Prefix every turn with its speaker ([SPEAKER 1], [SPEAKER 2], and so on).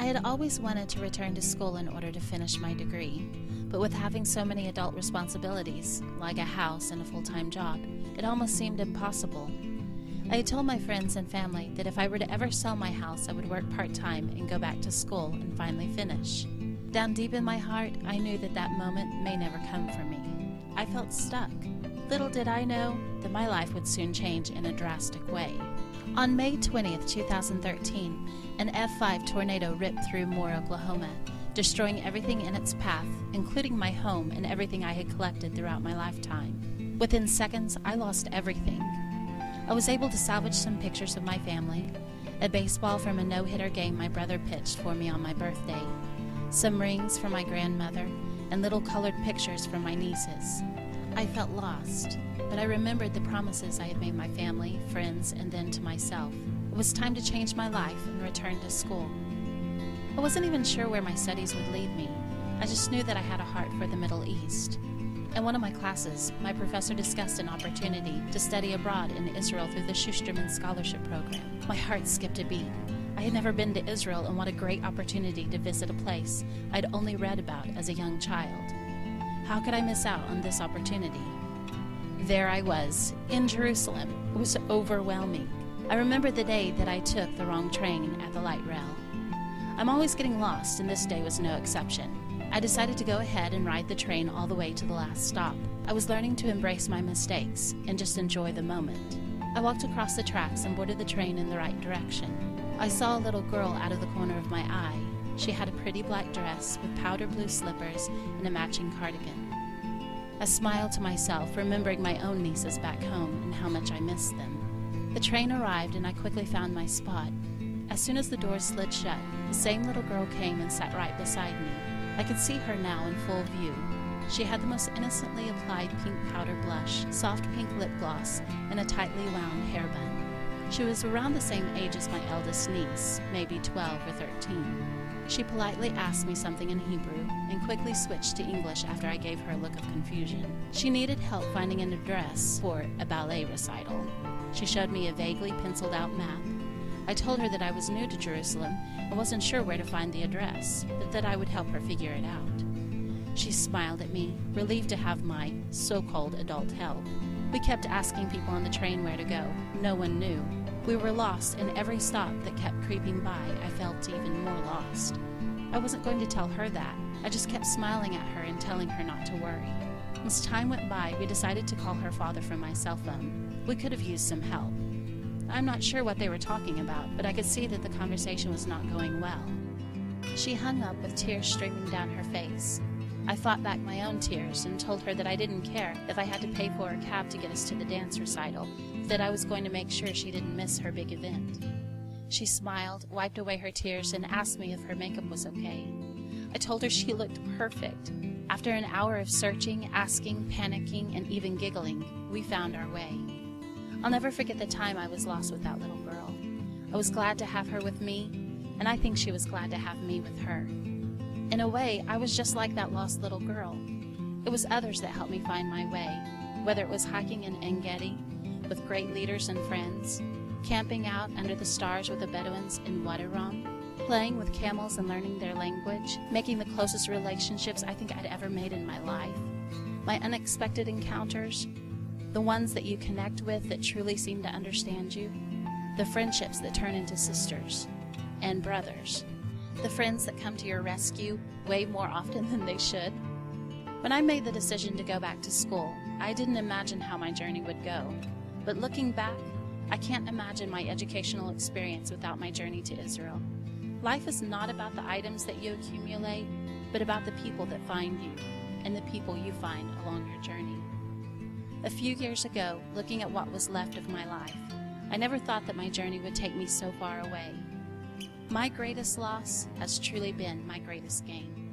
[SPEAKER 1] had always wanted to return to school in order to finish my degree, but with having so many adult responsibilities, like a house and a full-time job, it almost seemed impossible. I had told my friends and family that if I were to ever sell my house, I would work part-time and go back to school and finally finish. Down deep in my heart, I knew that that moment may never come for me. I felt stuck. Little did I know that my life would soon change in a drastic way. On May 20th, 2013, an F5 tornado ripped through Moore, Oklahoma, destroying everything in its path, including my home and everything I had collected throughout my lifetime. Within seconds, I lost everything. I was able to salvage some pictures of my family, a baseball from a no-hitter game my brother pitched for me on my birthday, some rings from my grandmother, and little colored pictures from my nieces. I felt lost, but I remembered the promises I had made my family, friends, and then to myself. It was time to change my life and return to school. I wasn't even sure where my studies would lead me. I just knew that I had a heart for the Middle East. In one of my classes, my professor discussed an opportunity to study abroad in Israel through the Schusterman Scholarship Program. My heart skipped a beat. I had never been to Israel, and what a great opportunity to visit a place I'd only read about as a young child. How could I miss out on this opportunity? There I was, in Jerusalem. It was overwhelming. I remember the day that I took the wrong train at the light rail. I'm always getting lost, and this day was no exception. I decided to go ahead and ride the train all the way to the last stop. I was learning to embrace my mistakes and just enjoy the moment. I walked across the tracks and boarded the train in the right direction. I saw a little girl out of the corner of my eye. She had a pretty black dress with powder blue slippers and a matching cardigan. I smiled to myself, remembering my own nieces back home and how much I missed them. The train arrived and I quickly found my spot. As soon as the doors slid shut, the same little girl came and sat right beside me. I could see her now in full view. She had the most innocently applied pink powder blush, soft pink lip gloss, and a tightly wound hair bun. She was around the same age as my eldest niece, maybe 12 or 13. She politely asked me something in Hebrew and quickly switched to English after I gave her a look of confusion. She needed help finding an address for a ballet recital. She showed me a vaguely penciled out map. I told her that I was new to Jerusalem and wasn't sure where to find the address, but that I would help her figure it out. She smiled at me, relieved to have my so-called adult help. We kept asking people on the train where to go. No one knew. We were lost, and every stop that kept creeping by, I felt even more lost. I wasn't going to tell her that. I just kept smiling at her and telling her not to worry. As time went by, we decided to call her father from my cell phone. We could have used some help. I'm not sure what they were talking about, but I could see that the conversation was not going well. She hung up with tears streaming down her face. I fought back my own tears and told her that I didn't care if I had to pay for a cab to get us to the dance recital, that I was going to make sure she didn't miss her big event. She smiled, wiped away her tears, and asked me if her makeup was okay. I told her she looked perfect. After an hour of searching, asking, panicking, and even giggling, we found our way. I'll never forget the time I was lost with that little girl. I was glad to have her with me, and I think she was glad to have me with her. In a way, I was just like that lost little girl. It was others that helped me find my way, whether it was hiking in En-Gedi with great leaders and friends, camping out under the stars with the Bedouins in Wadiram, playing with camels and learning their language, making the closest relationships I think I'd ever made in my life, my unexpected encounters, the ones that you connect with that truly seem to understand you, the friendships that turn into sisters and brothers, the friends that come to your rescue way more often than they should. When I made the decision to go back to school, I didn't imagine how my journey would go. But looking back, I can't imagine my educational experience without my journey to Israel. Life is not about the items that you accumulate, but about the people that find you and the people you find along your journey. A few years ago, looking at what was left of my life, I never thought that my journey would take me so far away. My greatest loss has truly been my greatest gain.